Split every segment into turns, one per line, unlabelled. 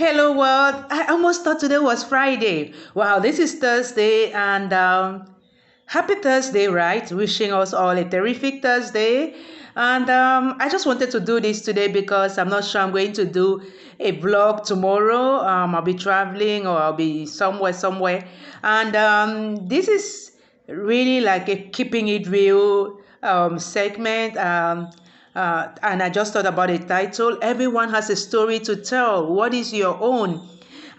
Hello world. I almost thought today was Friday. Wow, this is Thursday and happy Thursday, right? Wishing us all a terrific Thursday. And I just wanted to do this today because I'm not sure I'm going to do a vlog tomorrow. I'll be traveling or I'll be somewhere. And this is really like a keeping it real segment. And I just thought about a title. Everyone has a story to tell. What is your own?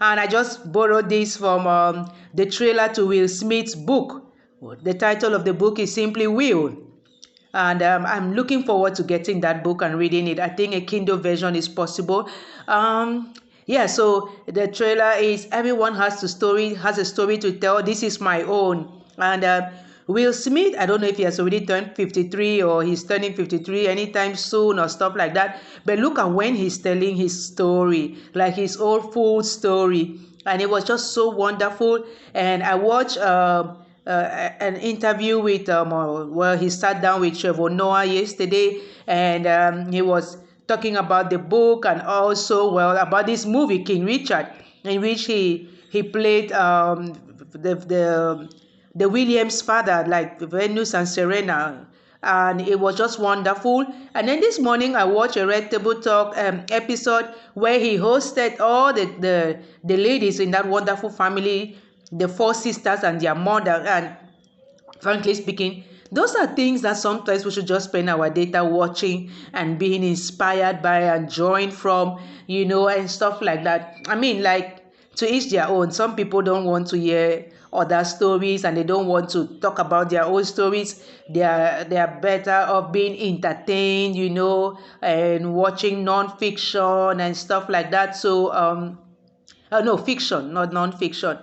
And I just borrowed this from the trailer to Will Smith's book. The title of the book is simply Will. And I'm looking forward to getting that book and reading it. I think a Kindle version is possible. Yeah, so the trailer is everyone has a story to tell. This is my own. And Will Smith, I don't know if he has already turned 53 or he's turning 53 anytime soon or stuff like that. But look at when he's telling his story, like his old full story. And it was just so wonderful. And I watched an interview with, he sat down with Trevor Noah yesterday. And he was talking about the book and also, about this movie, King Richard, in which he played the Williams father, like Venus and Serena, and it was just wonderful. And then this morning I watched a Red Table Talk episode where he hosted all the ladies in that wonderful family, the four sisters and their mother. And frankly speaking, those are things that sometimes we should just spend our data watching and being inspired by and drawing from, and stuff like that. I mean, like, to each their own. Some people don't want to hear other stories and they don't want to talk about their own stories. They are better off being entertained, and watching non-fiction and stuff like that. So no, fiction, not non-fiction.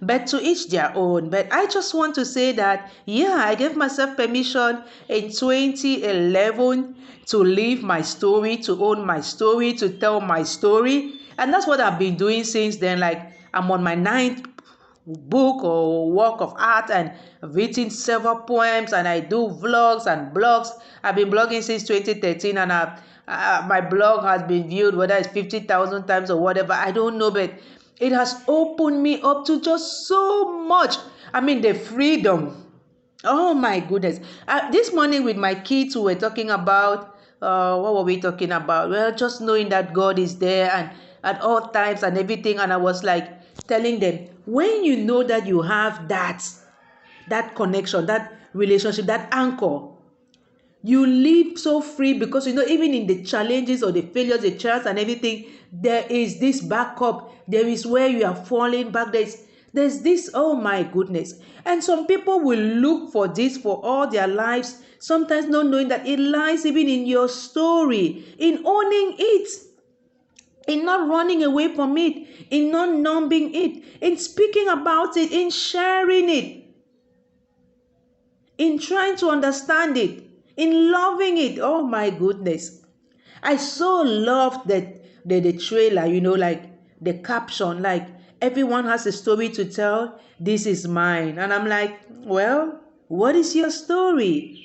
But to each their own. But I just want to say that, yeah, I gave myself permission in 2011 to live my story, to own my story, to tell my story. And that's what I've been doing since then. Like, I'm on my 9th book or work of art, and I've written several poems, and I do vlogs and blogs. I've been blogging since 2013, and my blog has been viewed, whether it's 50,000 times or whatever, I don't know, but it has opened me up to just so much. I mean, the freedom. Oh my goodness. This morning with my kids, we were talking about, what were we talking about? Well, just knowing that God is there and at all times and everything. And I was like telling them, when you know that you have that connection, that relationship, that anchor, you live so free because, even in the challenges or the failures, the trials and everything, there is this backup. There is where you are falling back. There's this, oh my goodness. And some people will look for this for all their lives, sometimes not knowing that it lies even in your story, in owning it, in not running away from it, in not numbing it, in speaking about it, in sharing it, in trying to understand it, in loving it. Oh my goodness. I so loved the trailer, like the caption, like, everyone has a story to tell. This is mine. And I'm like, well, what is your story?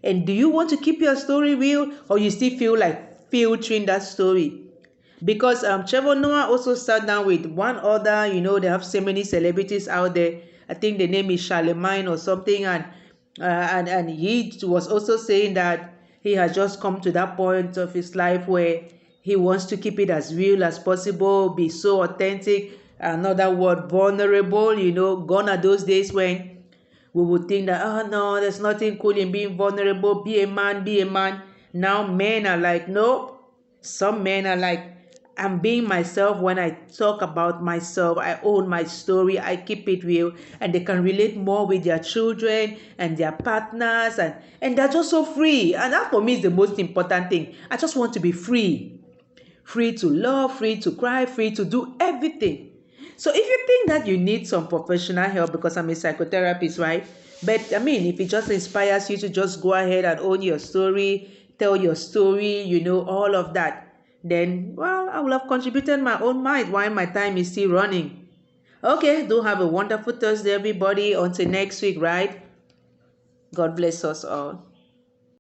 And do you want to keep your story real, or you still feel like filtering that story? Because Trevor Noah also sat down with one other, they have so many celebrities out there. I think the name is Charlemagne or something, and he was also saying that he has just come to that point of his life where he wants to keep it as real as possible, be so authentic. Another word, vulnerable. Gone are those days when we would think that, oh no, there's nothing cool in being vulnerable. Be a man, be a man. Now men are like, no. Some men are like, I'm being myself. When I talk about myself, I own my story, I keep it real, and they can relate more with their children and their partners, and they're just so free. And that for me is the most important thing. I just want to be free. Free to love, free to cry, free to do everything. So if you think that you need some professional help, because I'm a psychotherapist, right? But I mean, if it just inspires you to just go ahead and own your story, tell your story, all of that, then, well, I will have contributed my own might while my time is still running. Okay, do have a wonderful Thursday, everybody. Until next week, right? God bless us all.